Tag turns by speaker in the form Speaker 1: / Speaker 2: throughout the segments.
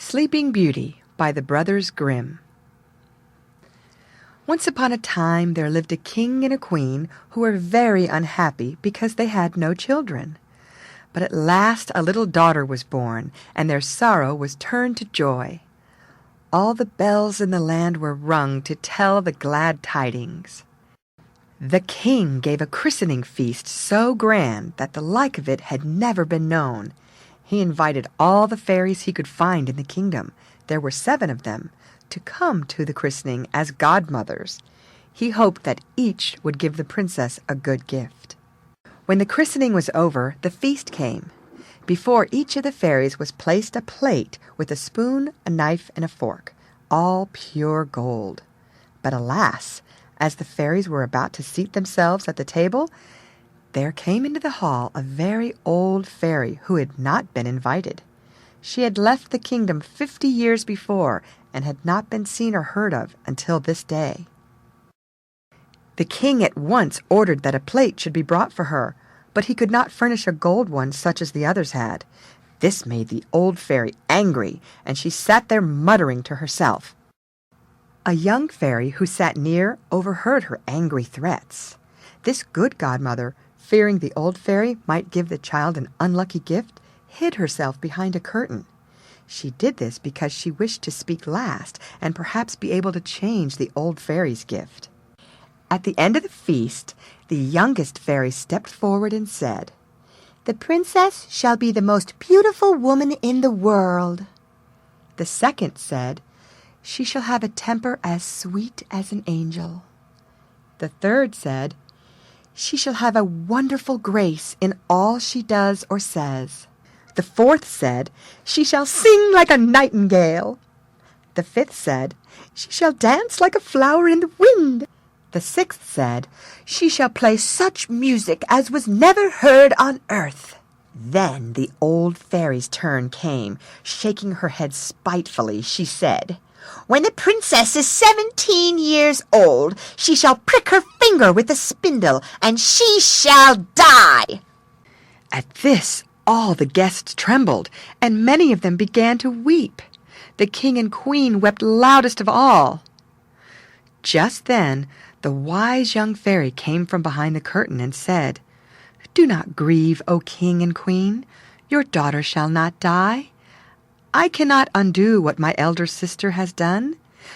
Speaker 1: Sleeping Beauty by the Brothers Grimm. Once upon a time there lived a king and a queen who were very unhappy because they had no children. But at last a little daughter was born, and their sorrow was turned to joy. All the bells in the land were rung to tell the glad tidings. The king gave a christening feast so grand that the like of it had never been known. He invited all the fairies he could find in the kingdom, there were 7 of them, to come to the christening as godmothers. He hoped that each would give the princess a good gift. When the christening was over, the feast came. Before each of the fairies was placed a plate with a spoon, a knife, and a fork, all pure gold. But alas, as the fairies were about to seat themselves at the table, there came into the hall a very old fairy who had not been invited. She had left the kingdom 50 years before and had not been seen or heard of until this day. The king at once ordered that a plate should be brought for her, but he could not furnish a gold one such as the others had. This made the old fairy angry, and she sat there muttering to herself. A young fairy who sat near overheard her angry threats. This good godmother, fearing the old fairy might give the child an unlucky gift, hid herself behind a curtain. She did this because she wished to speak last and perhaps be able to change the old fairy's gift. At the end of the feast, the youngest fairy stepped forward and said, "The princess shall be the most beautiful woman in the world." The second said, "She shall have a temper as sweet as an angel." The third said, "She shall have a wonderful grace in all she does or says." The fourth said, "She shall sing like a nightingale." The fifth said, "She shall dance like a flower in the wind." The sixth said, "She shall play such music as was never heard on earth." Then the old fairy's turn came. Shaking her head spitefully, she said, "When the princess is 17 years old, she shall prick her finger with a spindle, and she shall die." At this, all the guests trembled, and many of them began to weep. The king and queen wept loudest of all. Just then, the wise young fairy came from behind the curtain and said, "Do not grieve, O king and queen. Your daughter shall not die. I cannot undo what my elder sister has done.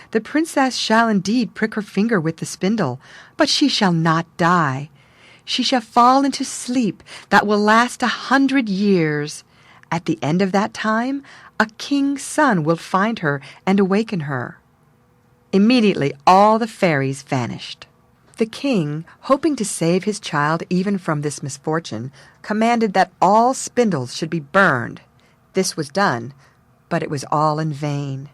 Speaker 1: The princess shall indeed prick her finger with the spindle, but she shall not die. She shall fall into sleep that will last 100 years. At the end of that time, a king's son will find her and awaken her." Immediately all the fairies vanished. The king, hoping to save his child even from this misfortune, commanded that all spindles should be burned. This was done, but it was all in vain.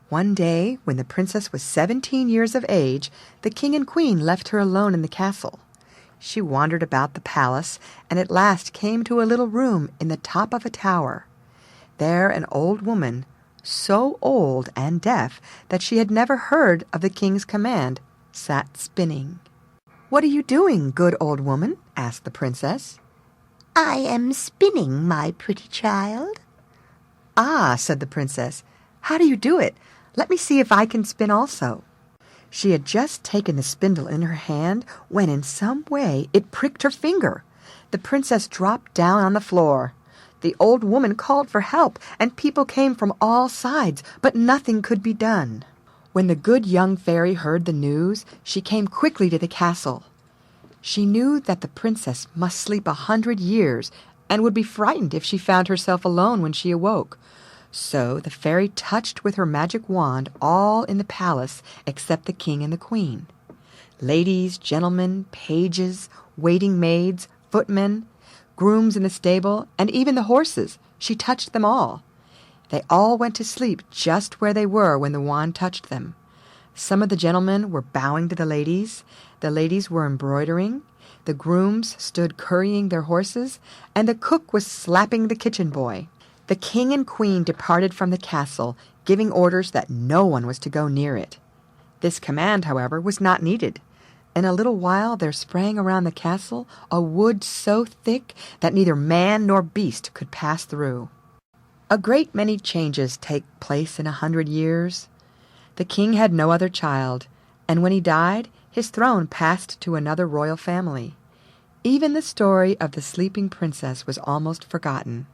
Speaker 1: One day, when the princess was 17 years of age, the king and queen left her alone in the castle. She wandered about the palace, and at last came to a little room in the top of a tower. There an old woman, so old and deaf that she had never heard of the king's command, sat spinning. "What are you doing, good old woman?" asked the princess.
Speaker 2: "I am spinning, my pretty child."
Speaker 1: "Ah," said the princess, "how do you do it? Let me see if I can spin also." She had just taken the spindle in her hand when in some way it pricked her finger. The princess dropped down on the floor. The old woman called for help, and people came from all sides, but nothing could be done. When the good young fairy heard the news, she came quickly to the castle. She knew that the princess must sleep 100 years, and would be frightened if she found herself alone when she awoke. So the fairy touched with her magic wand all in the palace except the king and the queen. Ladies, gentlemen, pages, waiting maids, footmen, grooms in the stable, and even the horses, she touched them all. They all went to sleep just where they were when the wand touched them. Some of the gentlemen were bowing to the ladies were embroidering, the grooms stood currying their horses, and the cook was slapping the kitchen boy. The king and queen departed from the castle, giving orders that no one was to go near it. This command, however, was not needed. In a little while there sprang around the castle a wood so thick that neither man nor beast could pass through. A great many changes take place in 100 years. The king had no other child, and when he died, his throne passed to another royal family. Even the story of the sleeping princess was almost forgotten.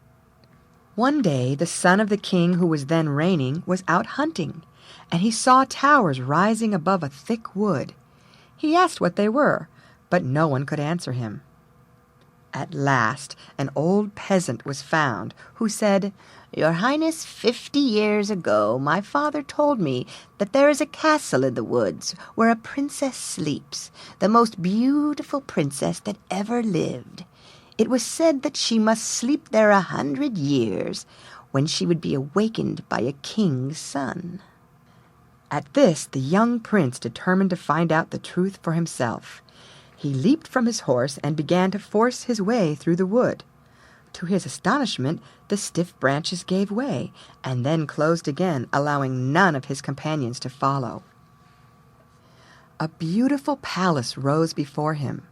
Speaker 1: One day, the son of the king who was then reigning was out hunting, and he saw towers rising above a thick wood. He asked what they were, but no one could answer him. At last, an old peasant was found who said,
Speaker 2: "Your Highness, 50 years ago my father told me that there is a castle in the woods where a princess sleeps, the most beautiful princess that ever lived. It was said that she must sleep there 100 years, when she would be awakened by a king's son."
Speaker 1: At this, the young prince determined to find out the truth for himself. He leaped from his horse and began to force his way through the wood. To his astonishment, the stiff branches gave way, and then closed again, allowing none of his companions to follow. A beautiful palace rose before him.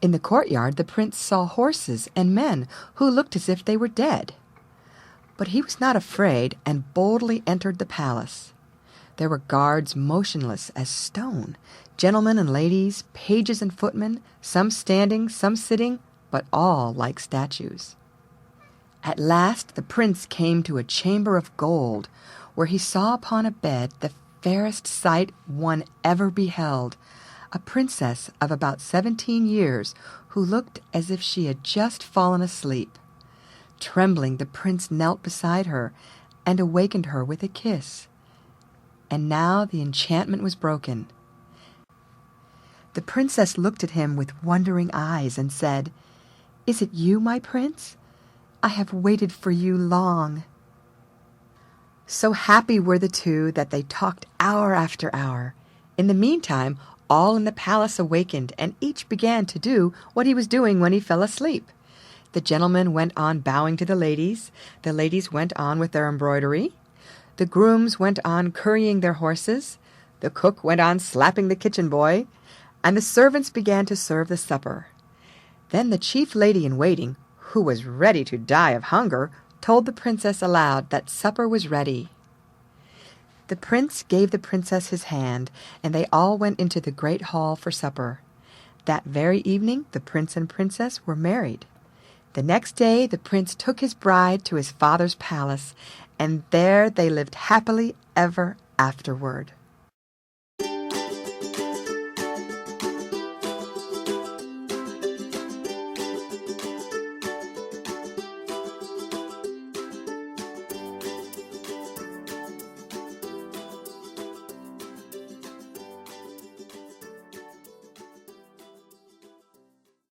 Speaker 1: In the courtyard, the prince saw horses and men who looked as if they were dead. But he was not afraid, and boldly entered the palace. There were guards motionless as stone, gentlemen and ladies, pages and footmen, some standing, some sitting, but all like statues. At last the prince came to a chamber of gold, where he saw upon a bed the fairest sight one ever beheld, a princess of about 17 years, who looked as if she had just fallen asleep. Trembling, the prince knelt beside her, and awakened her with a kiss. And now the enchantment was broken. The princess looked at him with wondering eyes and said, "Is it you, my prince? I have waited for you long." So happy were the two that they talked hour after hour. In the meantime, all in the palace awakened, and each began to do what he was doing when he fell asleep. The gentlemen went on bowing to the ladies went on with their embroidery, the grooms went on currying their horses, the cook went on slapping the kitchen boy, and the servants began to serve the supper. Then the chief lady in waiting, who was ready to die of hunger, told the princess aloud that supper was ready. The prince gave the princess his hand, and they all went into the great hall for supper. That very evening the prince and princess were married. The next day the prince took his bride to his father's palace, and there they lived happily ever afterward.